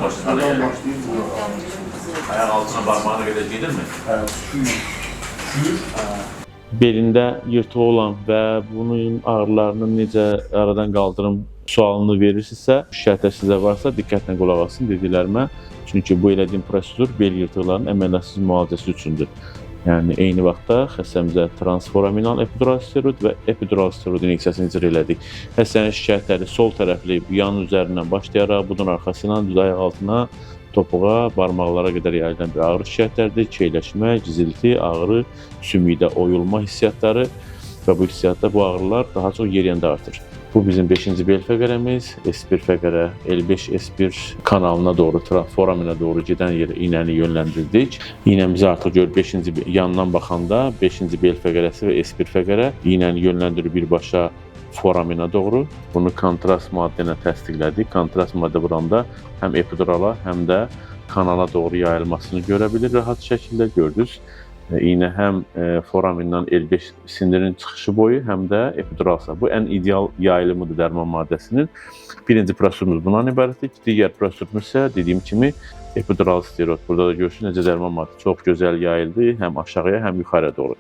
başdan başlayın. Buradan başlayayım. Ayak altına parmağına kadar gelir mi? Evet, şuyur. Belində yırtığı olan və bunun ağrılarını necə aradan qaldırım sualını verirsinizsə, şikayətlər sizə varsa diqqətlə qulaq asın dediklərimə. Çünki bu elədiyim prosedur bel yırtıqlarının əməliyyatsız müalicəsi üçündür. Yəni eyni vaxtda xəstəmizə transforaminal epidural steroid və epidural steroid inyeksiyasını icra elədik. Xəstənin şikayətləri sol tərəfli yan üzərindən başlayaraq budun arxası ilə düz ayaq altına, topuğa, barmaqlara qədər yayılan bir ağrı şikayətləridir. Keyləşmə, gizilti, ağrı, sümükdə oyulma hissiyatları və bu hissiyatda bu ağrılar daha çox yeriyəndə artır. Bu bizim 5-ci bel fəqərəmiz, S1 fəqərə, L5 S1 kanalına doğru, foramina doğru gedən yerə iynəni yönləndirdik. İynəmizi artıq gör 5-ci yandan baxanda 5-ci bel fəqərəsi və S1 fəqərə iynəni yönləndirir birbaşa foramina doğru. Bunu kontrast maddə ilə təsdiqlədik. Kontrast maddə vuranda həm epidurala, həm də kanala doğru yayılmasını görə bilir rahat şəkildə gördünüz. İynə həm foramindan L5 sindirin çıxışı boyu, həm də epiduralsa. Bu ən ideal yayılımıdır dərman maddəsinin. Birinci prosedurumuz bundan ibarətdir. Digər prosedurumuz isə dediyim kimi epidural steroid. Burada da görürsünüz necə dərman maddəsi çox gözəl yayıldı, həm aşağıya, həm yuxarıya doğru.